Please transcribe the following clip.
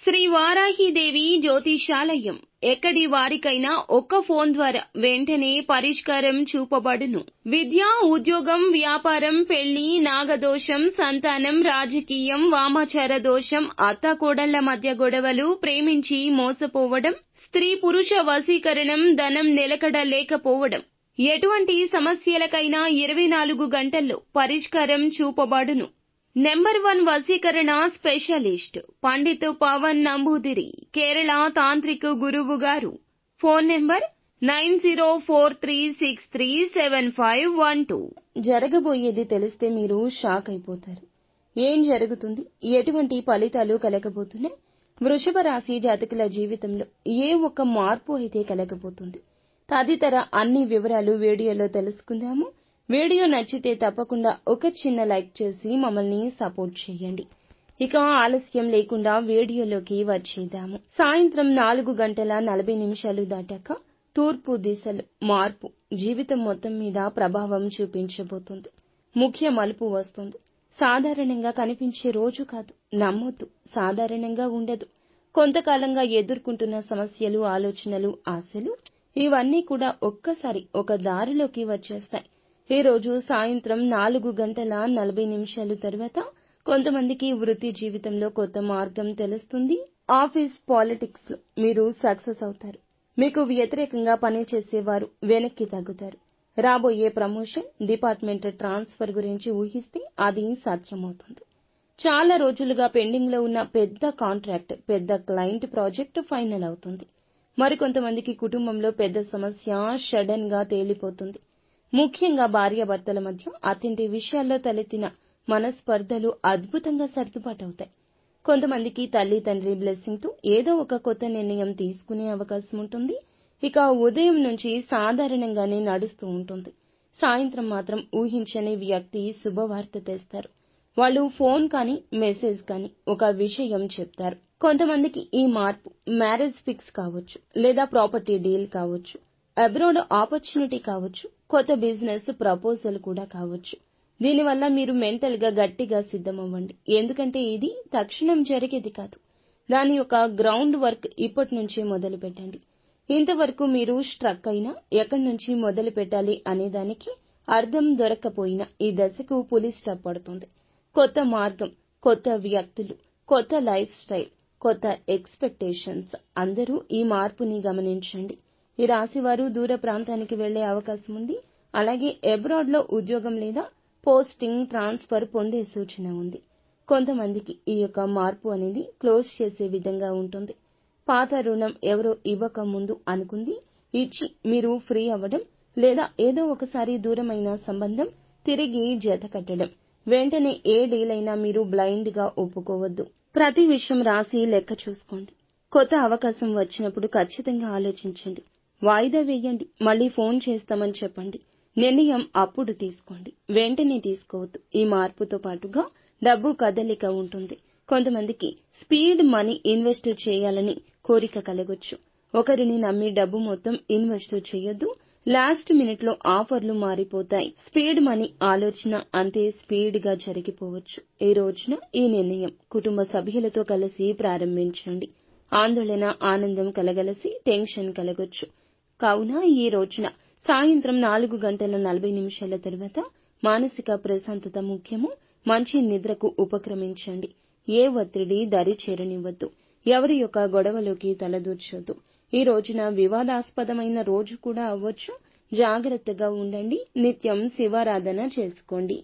శ్రీ వారాహిదేవి జ్యోతిషాలయం ఎక్కడి వారికైనా ఒక్క ఫోన్ ద్వారా వెంటనే పరిష్కారం చూపబడును. విద్య, ఉద్యోగం, వ్యాపారం, పెళ్లి, నాగదోషం, సంతానం, రాజకీయం, వామాచార దోషం, అత్తాకోడళ్ల మధ్య గొడవలు, ప్రేమించి మోసపోవడం, స్త్రీ పురుష వశీకరణం, ధనం నిలకడ లేకపోవడం, ఎటువంటి సమస్యలకైనా 24 గంటల్లో పరిష్కారం చూపబడును. నెంబర్ 1 వశీకరణ స్పెషలిస్ట్ పండిత్ పవన్ నంబూదిరి, కేరళ తాంత్రిక గురువు గారు. Phone number 9043637512. జరగబోయేది తెలిస్తే మీరు షాక్ అయిపోతారు. ఏం జరుగుతుంది, ఎటువంటి ఫలితాలు కలగబోతున్నాయి, వృషభ రాశి జాతకుల జీవితంలో ఏ ఒక్క మార్పు అయితే కలగబోతుంది తదితర అన్ని వివరాలు వీడియోలో తెలుసుకుందాము. వీడియో నచ్చితే తప్పకుండా ఒక చిన్న లైక్ చేసి మమ్మల్ని సపోర్ట్ చేయండి. ఇక ఆలస్యం లేకుండా వీడియోలోకి వచ్చేద్దాము. సాయంత్రం 4:40 దాటాక తూర్పు దిశలో మార్పు జీవితం మొత్తం మీద ప్రభావం చూపించబోతుంది. ముఖ్య మలుపు వస్తుంది. సాధారణంగా కనిపించే రోజు కాదు, నమ్మొద్దు, సాధారణంగా ఉండదు. కొంతకాలంగా ఎదుర్కొంటున్న సమస్యలు, ఆలోచనలు, ఆశలు ఇవన్నీ కూడా ఒక్కసారి ఒక దారిలోకి వచ్చేస్తాయి. ఈ రోజు సాయంత్రం 4:40 తర్వాత కొంతమందికి వృత్తి జీవితంలో కొత్త మార్గం తెలుస్తుంది. ఆఫీస్ పాలిటిక్స్ లో మీరు సక్సెస్ అవుతారు. మీకు వ్యతిరేకంగా పనిచేసేవారు వెనక్కి తగ్గుతారు. రాబోయే ప్రమోషన్, డిపార్ట్మెంట్ ట్రాన్స్ఫర్ గురించి ఊహిస్తే అది సాధ్యమవుతుంది. చాలా రోజులుగా పెండింగ్ లో ఉన్న పెద్ద కాంట్రాక్ట్, పెద్ద క్లయింట్ ప్రాజెక్ట్ ఫైనల్ అవుతుంది. మరికొంతమందికి కుటుంబంలో పెద్ద సమస్య సడన్ గా తేలిపోతుంది. ముఖ్యంగా భార్యాభర్తల మధ్య అత్తింటి విషయాల్లో తలెత్తిన మనస్పర్ధలు అద్భుతంగా సర్దుబాటవుతాయి. కొంతమందికి తల్లి తండ్రి బ్లెస్సింగ్ తో ఏదో ఒక కొత్త నిర్ణయం తీసుకునే అవకాశం ఉంటుంది. ఇక ఉదయం నుంచి సాధారణంగానే నడుస్తూ ఉంటుంది. సాయంత్రం మాత్రం ఊహించని వ్యక్తి శుభవార్త తెస్తారు. వాళ్ళు ఫోన్ కానీ మెసేజ్ కానీ ఒక విషయం చెప్తారు. కొంతమందికి ఈ మార్పు మ్యారేజ్ ఫిక్స్ కావచ్చు, లేదా ప్రాపర్టీ డీల్ కావచ్చు, అబ్రాడ్ ఆపర్చునిటీ కావచ్చు, కొత్త బిజినెస్ ప్రపోజల్ కూడా కావచ్చు. దీనివల్ల మీరు మెంటల్ గా గట్టిగా సిద్ధమవ్వండి. ఎందుకంటే ఇది తక్షణం జరిగేది కాదు. దాని యొక్క గ్రౌండ్ వర్క్ ఇప్పటి నుంచే మొదలు పెట్టండి. ఇంతవరకు మీరు స్ట్రక్ అయినా ఎక్కడి నుంచి మొదలు పెట్టాలి అనే దానికి అర్థం దొరక్కపోయినా ఈ దశకు పులి స్టాప్ పడుతుంది. కొత్త మార్గం, కొత్త వ్యక్తులు, కొత్త లైఫ్ స్టైల్, కొత్త ఎక్స్పెక్టేషన్స్. అందరూ ఈ మార్పుని గమనించండి. ఈ రాశివారు దూర ప్రాంతానికి వెళ్లే అవకాశం ఉంది. అలాగే అబ్రాడ్ లో ఉద్యోగం లేదా పోస్టింగ్, ట్రాన్స్ఫర్ పొందే సూచన ఉంది. కొంతమందికి ఈ యొక్క మార్పు అనేది క్లోజ్ చేసే విధంగా ఉంటుంది. పాత రుణం ఎవరో ఇవ్వక ముందు అనుకుంది ఇచ్చి మీరు ఫ్రీ అవ్వడం, లేదా ఏదో ఒకసారి దూరమైన సంబంధం తిరిగి జత కట్టడం. వెంటనే ఏ డీల్ అయినా మీరు బ్లైండ్ గా ఒప్పుకోవద్దు. ప్రతి విషయం రాసి లెక్క చూసుకోండి. కొత్త అవకాశం వచ్చినప్పుడు ఖచ్చితంగా ఆలోచించండి. వాయిదా వేయండి. మళ్లీ ఫోన్ చేస్తామని చెప్పండి. నిర్ణయం అప్పుడు తీసుకోండి, వెంటనే తీసుకోవద్దు. ఈ మార్పుతో పాటుగా డబ్బు కదలిక ఉంటుంది. కొంతమందికి స్పీడ్ మనీ ఇన్వెస్ట్ చేయాలని కోరిక కలగొచ్చు. ఒకరిని నమ్మి డబ్బు మొత్తం ఇన్వెస్ట్ చేయొద్దు. లాస్ట్ మినిట్ లో ఆఫర్లు మారిపోతాయి. స్పీడ్ మనీ ఆలోచన అంతే స్పీడ్ గా జరిగిపోవచ్చు. ఈ రోజున ఈ నిర్ణయం కుటుంబ సభ్యులతో కలిసి ప్రారంభించండి. ఆందోళన, ఆనందం కలగలసి టెన్షన్ కలగొచ్చు. కావున ఈ రోజున సాయంత్రం 4:40 తర్వాత మానసిక ప్రశాంతత ముఖ్యము. మంచి నిద్రకు ఉపక్రమించండి. ఏ ఒత్తిడి దరి చేరనివ్వద్దు. ఎవరి యొక్క గొడవలోకి తలదూర్చొద్దు. ఈ రోజున వివాదాస్పదమైన రోజు కూడా అవ్వచ్చు. జాగ్రత్తగా ఉండండి. నిత్యం శివారాధన చేసుకోండి.